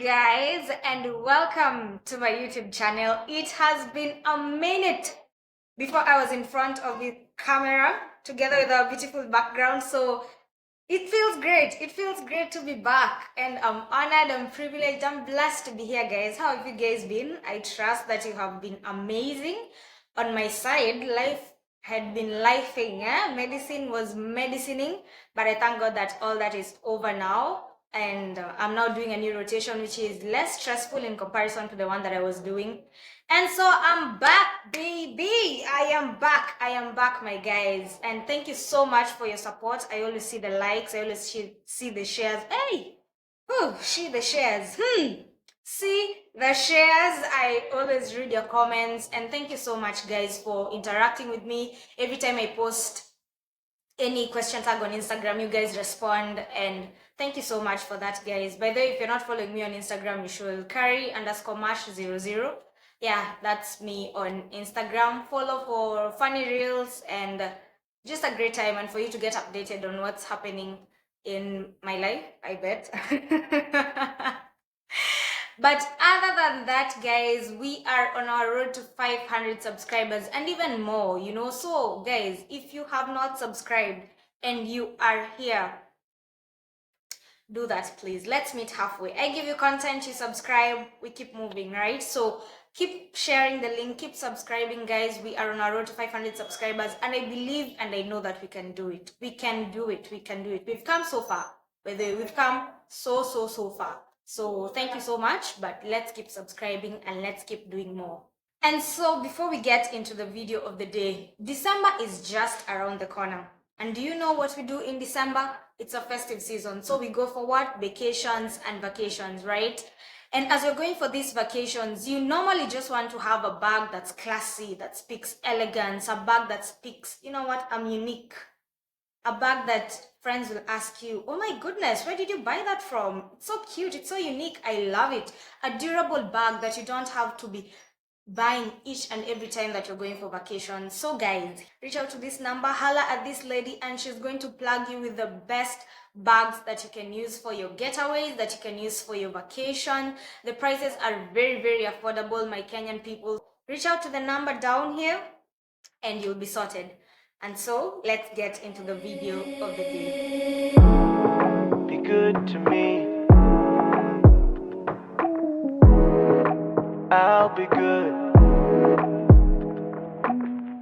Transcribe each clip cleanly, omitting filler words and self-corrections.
guys, and welcome to my YouTube channel. It has been a minute before I was in front of the camera together with our beautiful background, so it feels great. It feels great to be back, and I'm honored, I'm privileged, I'm blessed to be here, guys. How have you guys been? I trust that you have been amazing. On my side, life had been lifing, medicine was medicining, but I thank God that all that is over now, and I'm now doing a new rotation which is less stressful in comparison to the one that I was doing. And so I'm back, baby. I am back, my guys. And thank you so much for your support. I always see the likes, I always see the shares. Hey, see the shares. See the shares. I always read your comments, and thank you so much, guys, for interacting with me. Every time I post any question tag on Instagram, you guys respond, and thank you so much for that, guys. By the way, if you're not following me on Instagram, you should carry_mash00. Yeah, that's me on Instagram. Follow for funny reels and just a great time, and for you to get updated on what's happening in my life, I bet. But other than that, guys, we are on our road to 500 subscribers and even more, you know. So, guys, if you have not subscribed and you are here, do that, please. Let's meet halfway. I give you content, you subscribe, we keep moving, right? So keep sharing the link, keep subscribing, guys. We are on our road to 500 subscribers, and I believe and I know that we can do it. We can do it. We can do it. We've come so far. By the way, we've come so far. So thank you so much, but let's keep subscribing and let's keep doing more. And so before we get into the video of the day, December is just around the corner. And do you know what we do in December? It's a festive season. So we go for what? Vacations and vacations, right? And as you're going for these vacations, you normally just want to have a bag that's classy, that speaks elegance, a bag that speaks, you know what, I'm unique. A bag that friends will ask you, oh my goodness, where did you buy that from? It's so cute, it's so unique, I love it. A durable bag that you don't have to be buying each and every time that you're going for vacation. So guys, reach out to this number, holla at this lady, and she's going to plug you with the best bags that you can use for your getaways, that you can use for your vacation. The prices are very affordable, my Kenyan people. Reach out to the number down here and you'll be sorted. And so let's get into the video of the day. Be good to me, I'll be good.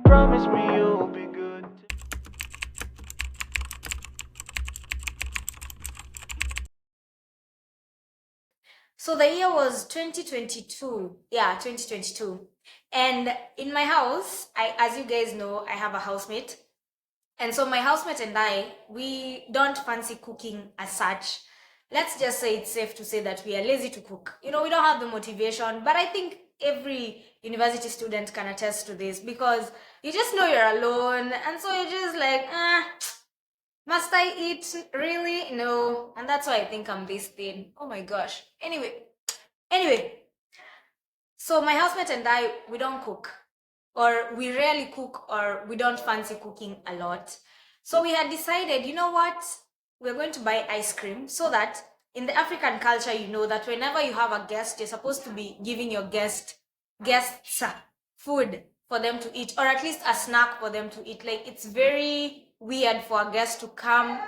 Promise me you'll be good. So the year was 2022. Yeah, 2022. And in my house, as you guys know, I have a housemate. And so my housemate and I, we don't fancy cooking as such. Let's just say it's safe to say that we are lazy to cook. You know, we don't have the motivation, but I think every university student can attest to this, because you just know you're alone, and so you're just like, must I eat? Really? No. And that's why I think I'm this thin. Oh my gosh. Anyway, so my housemate and I, we don't cook, or we rarely cook, or we don't fancy cooking a lot. So we had decided, you know what, we're going to buy ice cream, so that in the African culture, you know that whenever you have a guest, you're supposed to be giving your guests food for them to eat, or at least a snack for them to eat. Like, it's very weird for a guest to come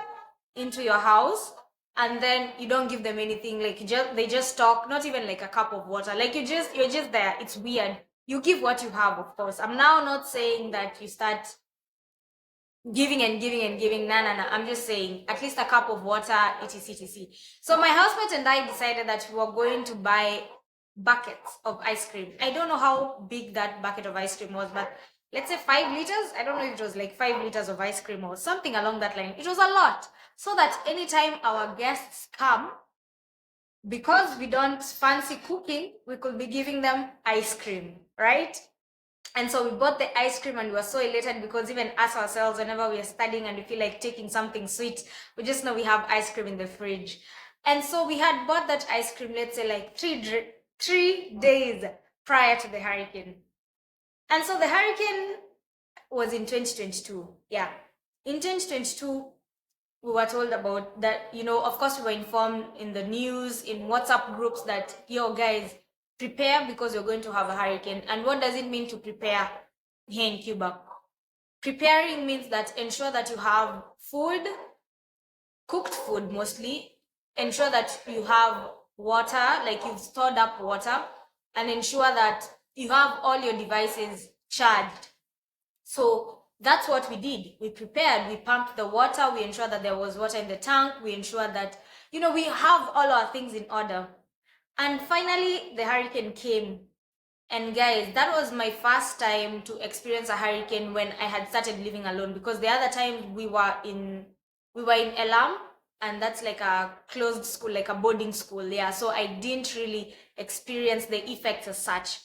into your house and then you don't give them anything. Like, they just talk, not even like a cup of water. Like, you're just there. It's weird. You give what you have, of course. I'm now not saying that you start giving and giving. No. I'm just saying at least a cup of water, etc. So my housemate and I decided that we were going to buy buckets of ice cream. I don't know how big that bucket of ice cream was, but let's say 5 liters. I don't know if it was like 5 liters of ice cream or something along that line. It was a lot, so that anytime our guests come, because we don't fancy cooking, we could be giving them ice cream, right? And so we bought the ice cream, and we were so elated, because even us ourselves, whenever we are studying and we feel like taking something sweet, we just know we have ice cream in the fridge. And so we had bought that ice cream, let's say like 3 days prior to the hurricane. And so the hurricane was in 2022. Yeah. In 2022, we were told about that, of course we were informed in the news, in WhatsApp groups that, yo guys, prepare because you're going to have a hurricane. And what does it mean to prepare here in Cuba? Preparing means that ensure that you have food, cooked food mostly, ensure that you have water, like you've stored up water, and ensure that you have all your devices charged. So that's what we did. We prepared, we pumped the water, we ensured that there was water in the tank, we ensured that, we have all our things in order. And finally, the hurricane came. And guys, that was my first time to experience a hurricane when I had started living alone, because the other time we were in Elam, and that's like a closed school, like a boarding school. Yeah, so I didn't really experience the effects as such.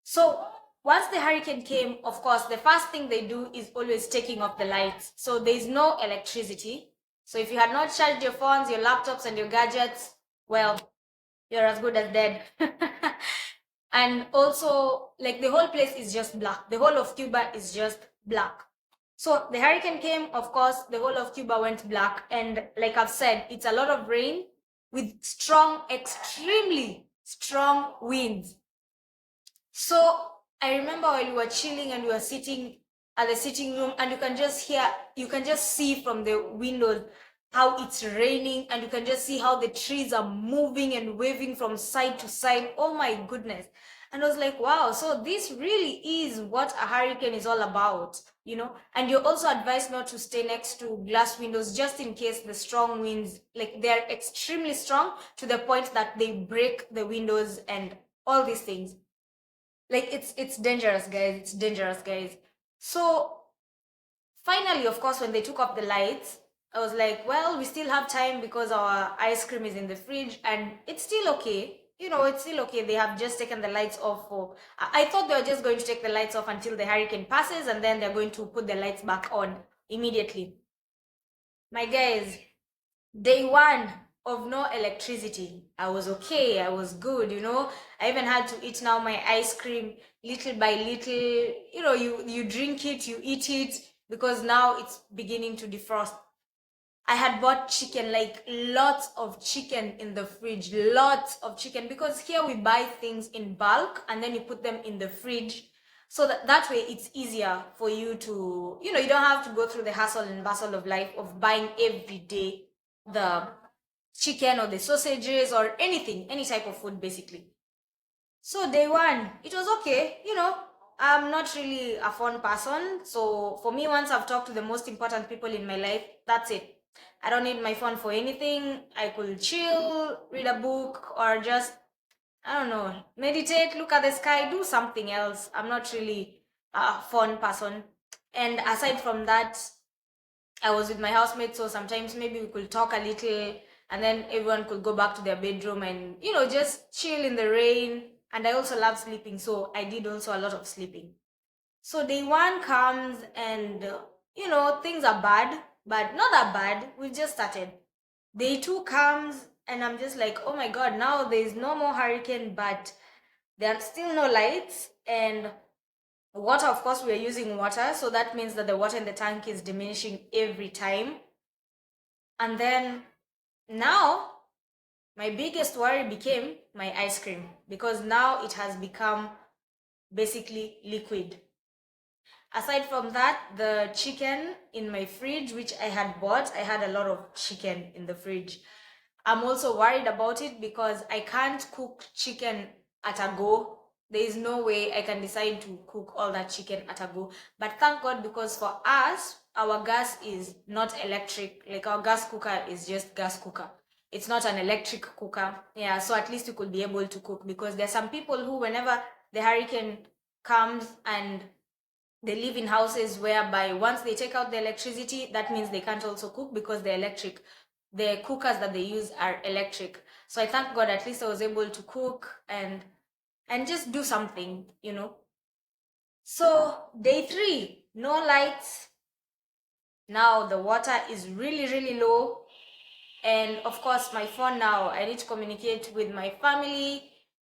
So once the hurricane came, of course, the first thing they do is always taking off the lights. So there's no electricity. So if you had not charged your phones, your laptops, and your gadgets, well, you're as good as dead. And also, like, the whole place is just black. The whole of Cuba is just black. So the hurricane came, of course, the whole of Cuba went black. And like I've said, it's a lot of rain with strong, extremely strong winds. So I remember while we were chilling and we were sitting at the sitting room, and you can just see from the windows how it's raining, and you can just see how the trees are moving and waving from side to side. Oh my goodness. And I was like, wow, so this really is what a hurricane is all about, And you're also advised not to stay next to glass windows, just in case the strong winds, like, they're extremely strong to the point that they break the windows and all these things. Like, it's dangerous, guys. It's dangerous, guys. So finally, of course, when they took off the lights, I was like, well, we still have time because our ice cream is in the fridge and it's still okay. It's still okay. They have just taken the lights off for, I thought they were just going to take the lights off until the hurricane passes, and then they're going to put the lights back on immediately. My guys, day one of no electricity, I was okay, I was good, I even had to eat now my ice cream little by little. You drink it, you eat it, because now it's beginning to defrost. I had bought chicken, like lots of chicken in the fridge, lots of chicken, because here we buy things in bulk and then you put them in the fridge, so that way it's easier for you to, you don't have to go through the hustle and bustle of life of buying every day the chicken or the sausages or anything, any type of food basically. So day one, it was okay. I'm not really a phone person. So for me, once I've talked to the most important people in my life, that's it. I don't need my phone for anything. I could chill, read a book, or just, I don't know, meditate, look at the sky, do something else. I'm not really a phone person. And aside from that, I was with my housemate, so sometimes maybe we could talk a little, and then everyone could go back to their bedroom and, just chill in the rain. And I also love sleeping, so I did also a lot of sleeping. So day one comes and, things are bad, but not that bad. We've just started. Day two comes and I'm just like, oh my God, now there's no more hurricane, but there are still no lights. And water, of course, we're using water. So that means that the water in the tank is diminishing every time. And then now my biggest worry became my ice cream, because now it has become basically liquid. Aside from that, the chicken in my fridge, which I had bought, I had a lot of chicken in the fridge. I'm also worried about it because I can't cook chicken at a go. There is no way I can decide to cook all that chicken at a go. But thank God, because for us, our gas is not electric. Like, our gas cooker is just gas cooker. It's not an electric cooker. Yeah, so at least you could be able to cook, because there are some people who, whenever the hurricane comes and they live in houses whereby once they take out the electricity, that means they can't also cook, because the cookers that they use are electric. So I thank God, at least I was able to cook and just do something. So day three, no lights. Now the water is really, really low. And of course, my phone now, I need to communicate with my family.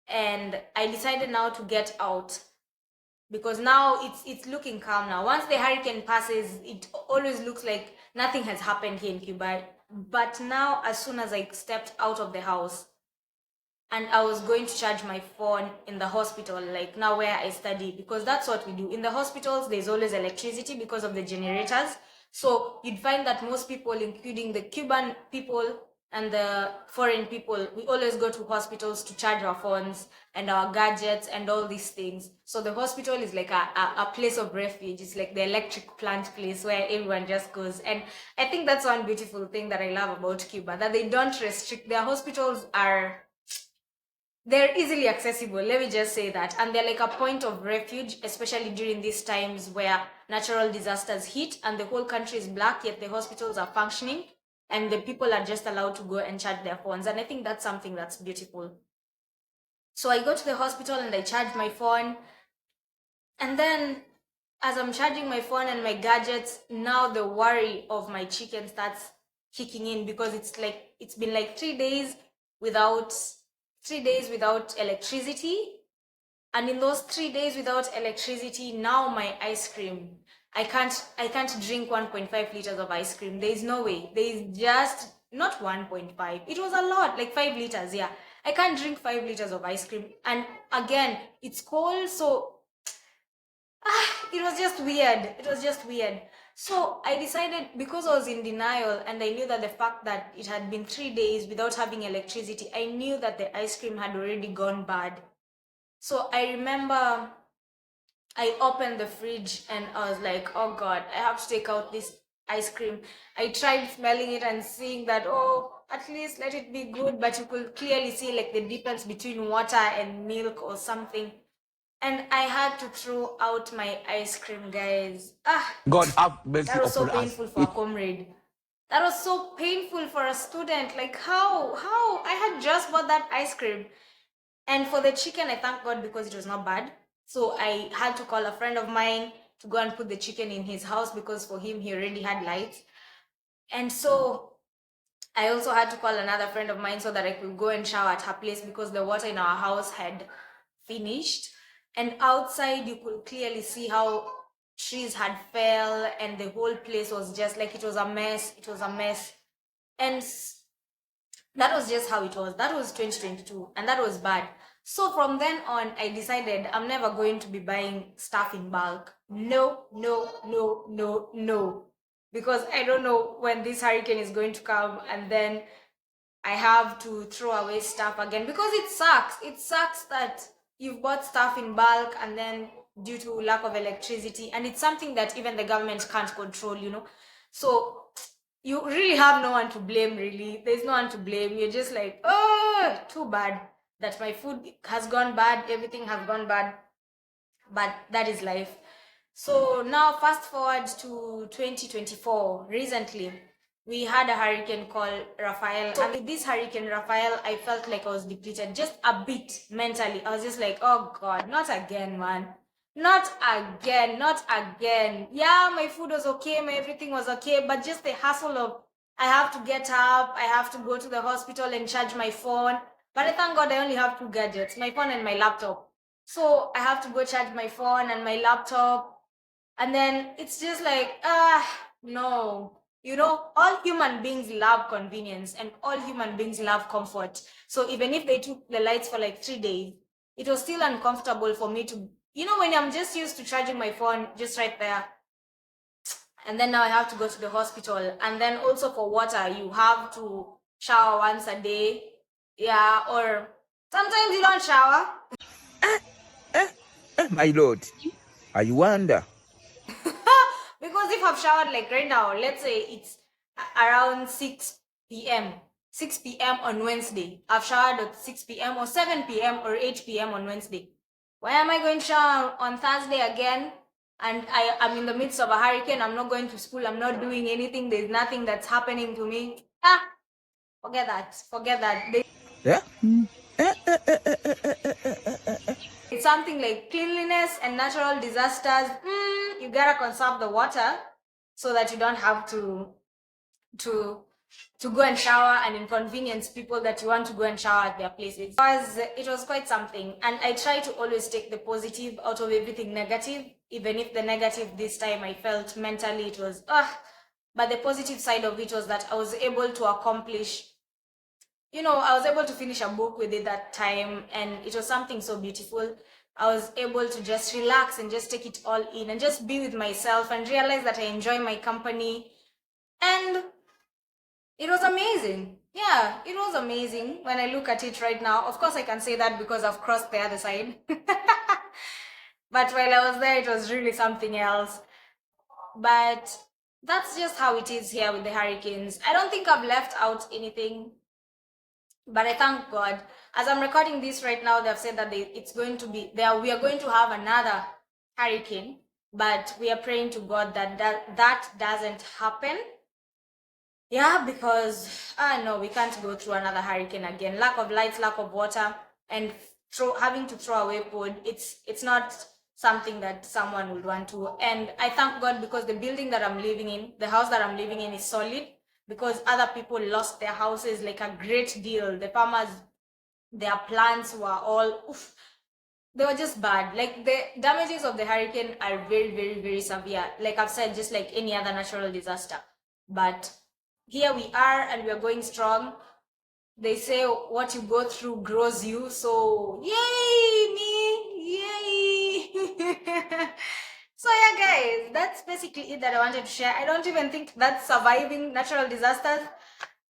And I decided now to get out. because now it's looking calm now. Once the hurricane passes, it always looks like nothing has happened here in Cuba. But now, as soon as I stepped out of the house and I was going to charge my phone in the hospital, like now where I study, because that's what we do. In the hospitals, there's always electricity because of the generators. So you'd find that most people, including the Cuban people and the foreign people, we always go to hospitals to charge our phones and our gadgets and all these things. So the hospital is like a place of refuge. It's like the electric plant place where everyone just goes. And I think that's one beautiful thing that I love about Cuba, that they don't restrict. Their hospitals they're easily accessible, let me just say that, and they're like a point of refuge, especially during these times where natural disasters hit and the whole country is black, yet the hospitals are functioning and the people are just allowed to go and charge their phones. And I think that's something that's beautiful. So I go to the hospital and I charge my phone, and then as I'm charging my phone and my gadgets, now the worry of my chicken starts kicking in, because it's been like 3 days without 3 days without electricity. And in those 3 days without electricity, now my ice cream, I can't drink 1.5 liters of ice cream. There is no way. There is just not 1.5. It was a lot, like 5 liters. Yeah, I can't drink 5 liters of ice cream. And again, it's cold, so it was just weird. It was just weird. So I decided, because I was in denial and I knew that the fact that it had been 3 days without having electricity, I knew that the ice cream had already gone bad. So I remember I opened the fridge and I was like, oh God, I have to take out this ice cream. I tried smelling it and seeing that, oh, at least let it be good, but you could clearly see like the difference between water and milk or something. And I had to throw out my ice cream, guys. God have mercy That was so upon us. painful for a comrade. That was so painful for a student. Like, how? I had just bought that ice cream. And for the chicken, I thank God because it was not bad. So I had to call a friend of mine to go and put the chicken in his house, because for him, he already had lights. And so I also had to call another friend of mine so that I could go and shower at her place, because the water in our house had finished. And outside, you could clearly see how trees had fell and the whole place was just like, it was a mess. It was a mess. And that was just how it was. That was 2022, and that was bad. So from then on, I decided I'm never going to be buying stuff in bulk. No, no, no, no, no. Because I don't know when this hurricane is going to come, and then I have to throw away stuff again, because it sucks. It sucks that you've bought stuff in bulk and then due to lack of electricity, and it's something that even the government can't control. So you really have no one to blame, really. There's no one to blame. You're just like, oh, too bad that my food has gone bad, everything has gone bad, but that is life. So now fast forward to 2024, recently, we had a hurricane called Rafael. And with this hurricane Rafael, I felt like I was depleted just a bit mentally. I was just like, oh God, not again, man. Not again, not again. Yeah, my food was okay, my everything was okay, but just the hassle of, I have to get up, I have to go to the hospital and charge my phone. But I thank God I only have two gadgets, my phone and my laptop. So I have to go charge my phone and my laptop. And then it's just like, no. All human beings love convenience and all human beings love comfort. So even if they took the lights for like 3 days, it was still uncomfortable for me to, when I'm just used to charging my phone just right there. And then now I have to go to the hospital. And then also for water, you have to shower once a day. Yeah, or sometimes you don't shower. My Lord, I wonder. Because if I've showered like right now, let's say it's around 6 p.m. 6 p.m. on Wednesday. I've showered at 6 p.m. or 7 p.m. or 8 p.m. on Wednesday. Why am I going to shower on Thursday again? And I'm in the midst of a hurricane. I'm not going to school. I'm not doing anything. There's nothing that's happening to me. Forget that. Forget that. Yeah? It's something like cleanliness and natural disasters. You gotta conserve the water so that you don't have to to go and shower and inconvenience people that you want to go and shower at their places. Because it was quite something. And I try to always take the positive out of everything negative, even if the negative this time I felt mentally it was, but the positive side of it was that I was able to accomplish, I was able to finish a book within that time, and it was something so beautiful. I was able to just relax and just take it all in and just be with myself and realize that I enjoy my company. And it was amazing. Yeah, it was amazing when I look at it right now. Of course, I can say that because I've crossed the other side. But while I was there, it was really something else. But that's just how it is here with the hurricanes. I don't think I've left out anything, but I thank God. As I'm recording this right now, they've said that it's going to be there. We are going to have another hurricane, but we are praying to God that that doesn't happen. Yeah, because no, we can't go through another hurricane again. Lack of lights, lack of water, and having to throw away food. It's not something that someone would want to. And I thank God because the building that I'm living in, the house that I'm living in, is solid. Because other people lost their houses like a great deal. The farmers, their plants were all oof, they were just bad. Like the damages of the hurricane are very, very, very severe. Like I've said, just like any other natural disaster. But here we are and we are going strong. They say what you go through grows you. So yay me, yay. So yeah guys, that's basically it that I wanted to share. I don't even think that's surviving natural disasters,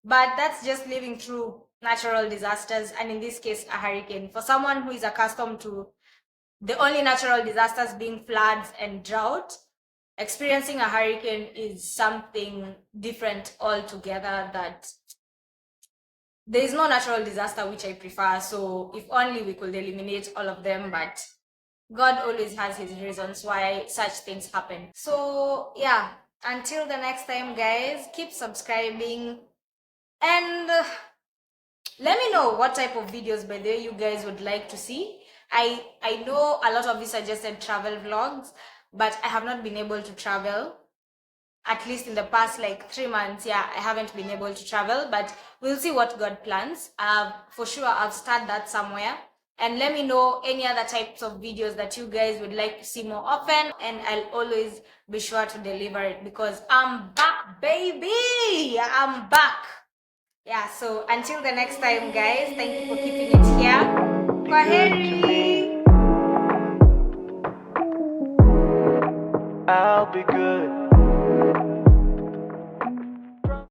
but that's just living through natural disasters, and in this case a hurricane. For someone who is accustomed to the only natural disasters being floods and drought, experiencing a hurricane is something different altogether. That there is no natural disaster which I prefer, so if only we could eliminate all of them, but God always has his reasons why such things happen. So yeah, until the next time guys, keep subscribing, and let me know what type of videos by the way you guys would like to see. I know a lot of you suggested travel vlogs, but I have not been able to travel, at least in the past like 3 months. Yeah, I haven't been able to travel, but we'll see what God plans. For sure I'll start that somewhere. And let me know any other types of videos that you guys would like to see more often, and I'll always be sure to deliver it because I'm back, baby. I'm back. Yeah, so until the next time guys, thank you for keeping it here. Kwaheri. I'll be good.